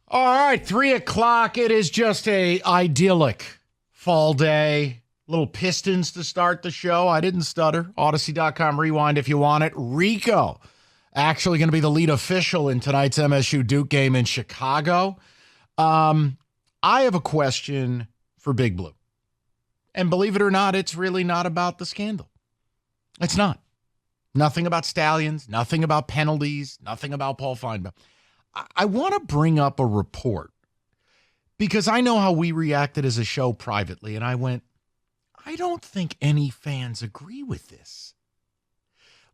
All right, 3 o'clock. It is just a idyllic fall day. Little Pistons to start the show. I didn't stutter. Odyssey.com rewind if you want it. Rico actually going to be the lead official in tonight's MSU Duke game in Chicago. I have a question for Big Blue. And believe it or not, it's really not about the scandal. It's not. Nothing about Stallions, nothing about penalties, nothing about Paul Feinbaum. I want to bring up a report because I know how we reacted as a show privately, and I went, I don't think any fans agree with this.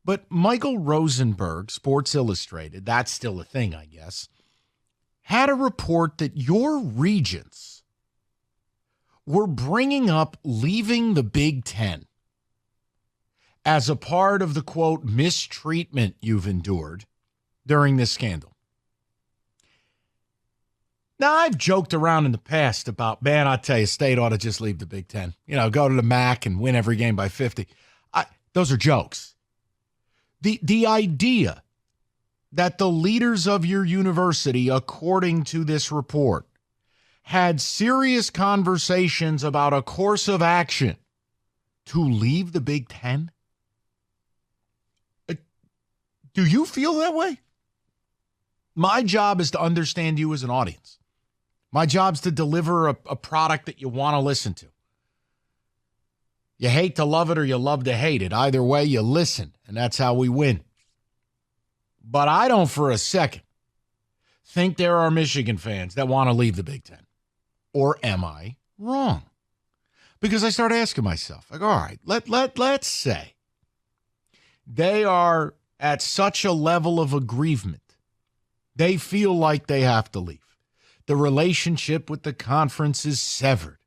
But Michael Rosenberg, Sports Illustrated, that's still a thing, I guess, had a report that your regents were bringing up leaving the Big Ten as a part of the, quote, mistreatment you've endured during this scandal. Now, I've joked around in the past about, man, I tell you, State ought to just leave the Big Ten. You know, go to the MAC and win every game by 50. Those are jokes. The idea that the leaders of your university, according to this report, had serious conversations about a course of action to leave the Big Ten? Do you feel that way? My job is to understand you as an audience. My job's to deliver a product that you want to listen to. You hate to love it or you love to hate it. Either way, you listen, and that's how we win. But I don't for a second think there are Michigan fans that want to leave the Big Ten. Or am I wrong? Because I start asking myself, like, all right, let's say they are at such a level of aggrievement, they feel like they have to leave. The relationship with the conference is severed.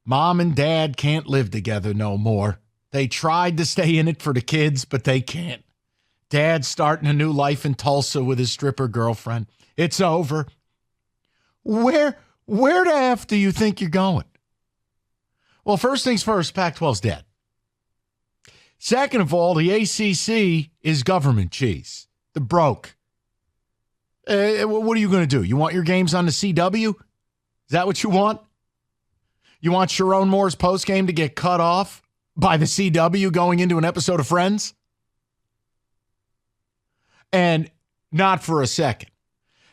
Mom and dad can't live together no more. They tried to stay in it for the kids, but they can't. Dad's starting a new life in Tulsa with his stripper girlfriend. It's over. Where the F do you think you're going? Well, first things first, Pac-12's dead. Second of all, the ACC is government cheese. They're broke. What are you going to do? You want your games on the CW? Is that what you want? You want Sharon Moore's postgame to get cut off by the CW going into an episode of Friends? And not for a second.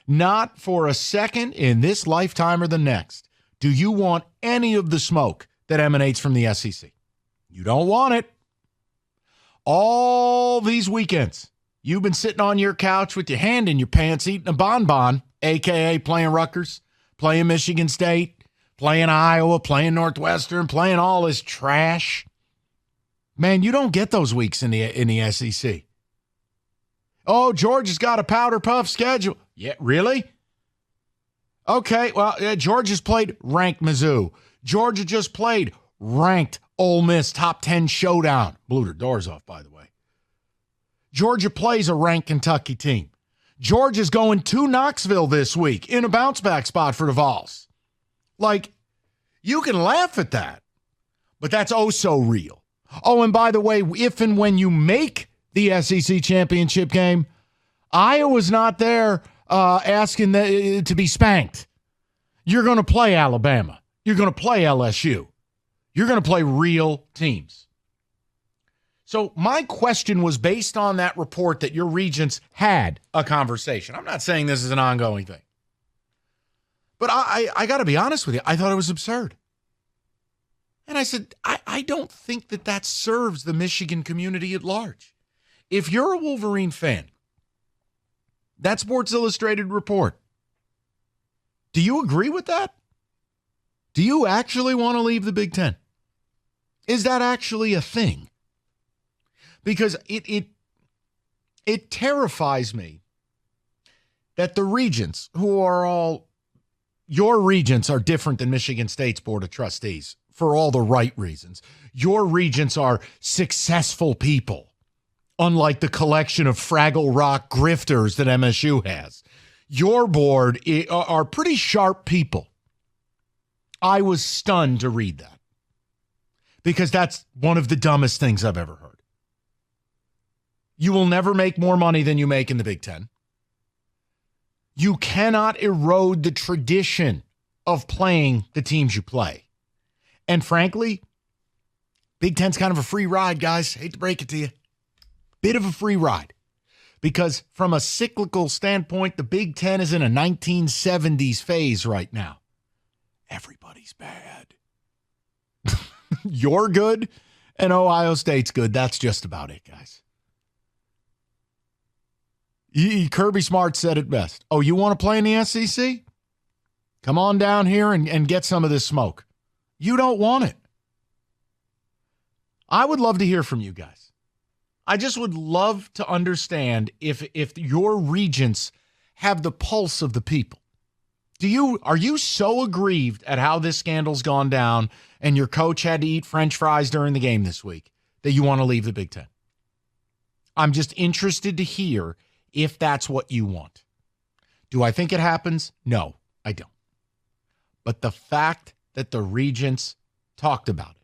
Not for a second in this lifetime or the next do you want any of the smoke that emanates from the SEC. You don't want it. All these weekends, you've been sitting on your couch with your hand in your pants eating a bonbon, a.k.a. playing Rutgers, playing Michigan State, playing Iowa, playing Northwestern, playing all this trash. Man, you don't get those weeks in the SEC. Oh, Georgia's got a powder puff schedule. Yeah, really? Okay, well, Georgia's played ranked Mizzou. Georgia just played ranked Ole Miss top 10 showdown. Blew their doors off, by the way. Georgia plays a ranked Kentucky team. Georgia's going to Knoxville this week in a bounce-back spot for the Vols. Like, you can laugh at that, but that's oh so real. Oh, and by the way, if and when you make the SEC championship game, Iowa's not there asking to be spanked. You're going to play Alabama. You're going to play LSU. You're going to play real teams. So my question was based on that report that your regents had a conversation. I'm not saying this is an ongoing thing. But I got to be honest with you. I thought it was absurd. And I said, I don't think that serves the Michigan community at large. If you're a Wolverine fan, that Sports Illustrated report, do you agree with that? Do you actually want to leave the Big Ten? Is that actually a thing? Because it terrifies me that the regents, who are all, your regents are different than Michigan State's Board of Trustees for all the right reasons. Your regents are successful people, unlike the collection of Fraggle Rock grifters that MSU has. Your board are pretty sharp people. I was stunned to read that because that's one of the dumbest things I've ever heard. You will never make more money than you make in the Big Ten. You cannot erode the tradition of playing the teams you play. And frankly, Big Ten's kind of a free ride, guys. Hate to break it to you. Bit of a free ride. Because from a cyclical standpoint, the Big Ten is in a 1970s phase right now. Everybody's bad. You're good, and Ohio State's good. That's just about it, guys. Kirby Smart said it best. Oh, you want to play in the SEC? Come on down here and get some of this smoke. You don't want it. I would love to hear from you guys. I just would love to understand if your regents have the pulse of the people. Are you so aggrieved at how this scandal's gone down and your coach had to eat French fries during the game this week that you want to leave the Big Ten? I'm just interested to hear if that's what you want. Do I think it happens? No, I don't. But the fact that the regents talked about it,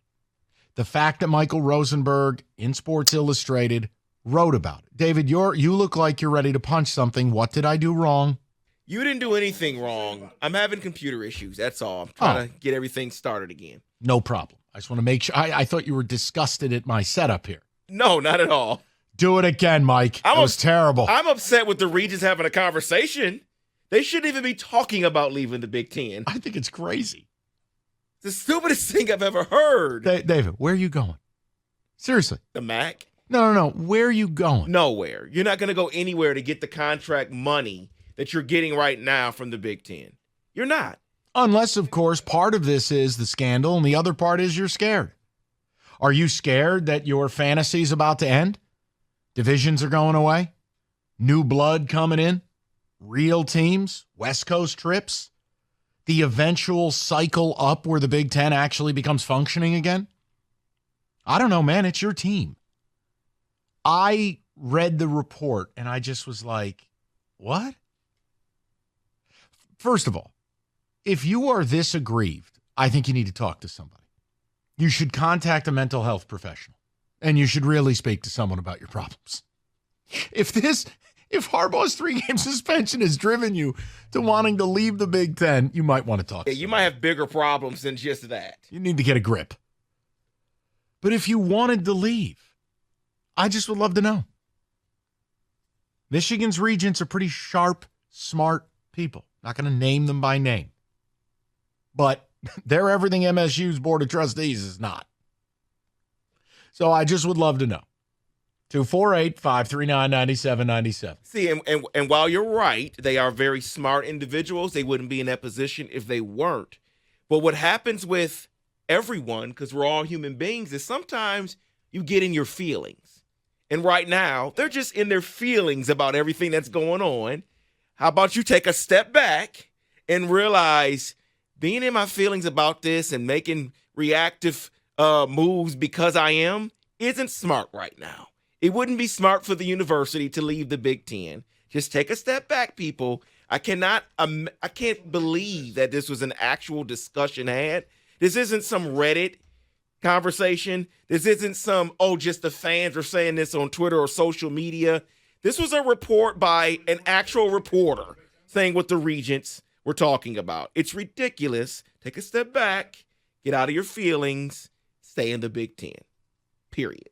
the fact that Michael Rosenberg in Sports Illustrated wrote about it. David, you look like you're ready to punch something. What did I do wrong? You didn't do anything wrong. I'm having computer issues. That's all. I'm trying to get everything started again. No problem. I just want to make sure. I thought you were disgusted at my setup here. No, not at all. Do it again, Mike. That was terrible. I'm upset with the Regents having a conversation. They shouldn't even be talking about leaving the Big Ten. I think it's crazy. It's the stupidest thing I've ever heard. David, where are you going? Seriously. The MAC? No. Where are you going? Nowhere. You're not going to go anywhere to get the contract money that you're getting right now from the Big Ten. You're not. Unless, of course, part of this is the scandal and the other part is you're scared. Are you scared that your fantasy is about to end? Divisions are going away? New blood coming in? Real teams? West Coast trips? The eventual cycle up where the Big Ten actually becomes functioning again? I don't know, man. It's your team. I read the report and I just was like, what? First of all, if you are this aggrieved, I think you need to talk to somebody. You should contact a mental health professional, and you should really speak to someone about your problems. If Harbaugh's 3-game suspension has driven you to wanting to leave the Big Ten, you might want to talk to you might have bigger problems than just that. You need to get a grip. But if you wanted to leave, I just would love to know. Michigan's regents are pretty sharp, smart people. Not going to name them by name. But they're everything MSU's Board of Trustees is not. So I just would love to know. 248-539-9797. See, and while you're right, they are very smart individuals. They wouldn't be in that position if they weren't. But what happens with everyone, because we're all human beings, is sometimes you get in your feelings. And right now, they're just in their feelings about everything that's going on. How about you take a step back and realize being in my feelings about this and making reactive moves because I am isn't smart right now. It wouldn't be smart for the university to leave the Big Ten. Just take a step back, people. I can't believe that this was an actual discussion had. This isn't some Reddit conversation. This isn't some, just the fans are saying this on Twitter or social media. This was a report by an actual reporter saying what the regents were talking about. It's ridiculous. Take a step back, get out of your feelings, stay in the Big Ten. Period.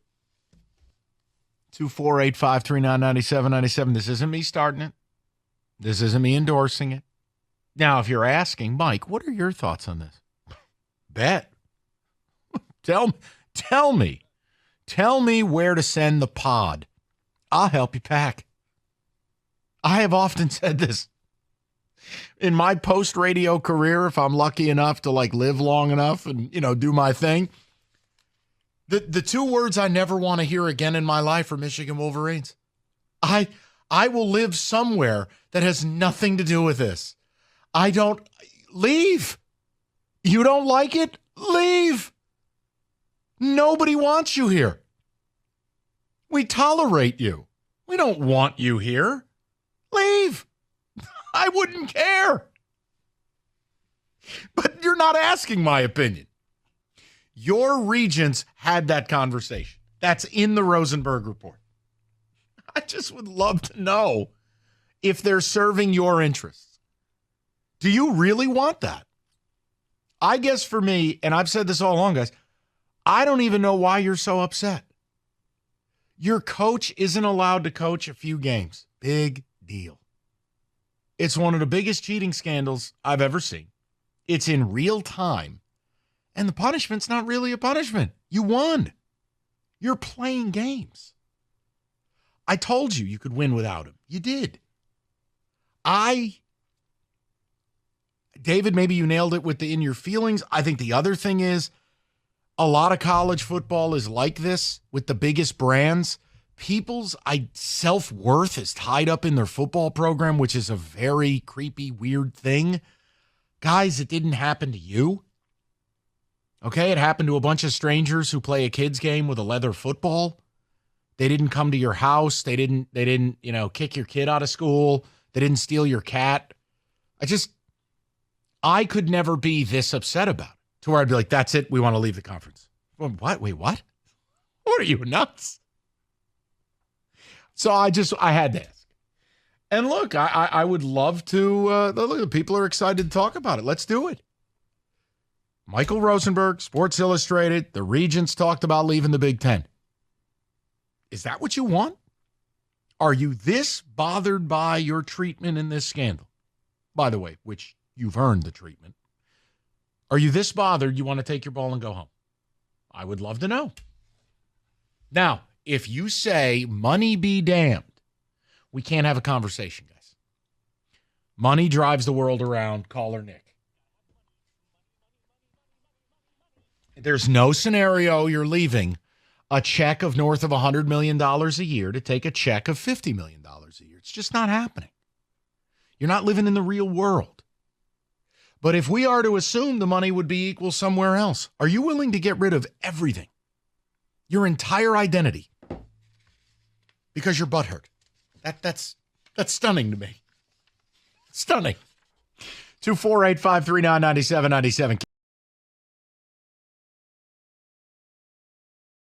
248-539-9797. This isn't me starting it. This isn't me endorsing it. Now, if you're asking, Mike, what are your thoughts on this? Bet. Tell me where to send the pod. I'll help you pack. I have often said this. In my post-radio career, if I'm lucky enough to live long enough and, do my thing, the two words I never want to hear again in my life are Michigan Wolverines. I will live somewhere that has nothing to do with this. Leave. You don't like it? Leave. Nobody wants you here. We tolerate you. We don't want you here. Leave. I wouldn't care. But you're not asking my opinion. Your regents had that conversation. That's in the Rosenberg report. I just would love to know if they're serving your interests. Do you really want that? I guess for me, and I've said this all along, guys, I don't even know why you're so upset. Your coach isn't allowed to coach a few games. Big deal. It's one of the biggest cheating scandals I've ever seen. It's in real time. And the punishment's not really a punishment. You won. You're playing games. I told you you could win without him. You did. David, maybe you nailed it with the in your feelings. I think the other thing is a lot of college football is like this with the biggest brands. People's self-worth is tied up in their football program, which is a very creepy, weird thing. Guys, it didn't happen to you. Okay, it happened to a bunch of strangers who play a kid's game with a leather football. They didn't come to your house. They didn't, kick your kid out of school. They didn't steal your cat. I could never be this upset about it to where I'd be like, that's it. We want to leave the conference. Well, what? Wait, what? What are you, nuts? So I had to ask. And look, I would love to, look, people are excited to talk about it. Let's do it. Michael Rosenberg, Sports Illustrated, the Regents talked about leaving the Big Ten. Is that what you want? Are you this bothered by your treatment in this scandal? By the way, which you've earned the treatment. Are you this bothered you want to take your ball and go home? I would love to know. Now, if you say money be damned, we can't have a conversation, guys. Money drives the world around. Caller Nick. There's no scenario you're leaving a check of north of $100 million a year to take a check of $50 million a year. It's just not happening. You're not living in the real world. But if we are to assume the money would be equal somewhere else, are you willing to get rid of everything? Your entire identity? Because you're butthurt. That's stunning to me. Stunning. 248-539-9797.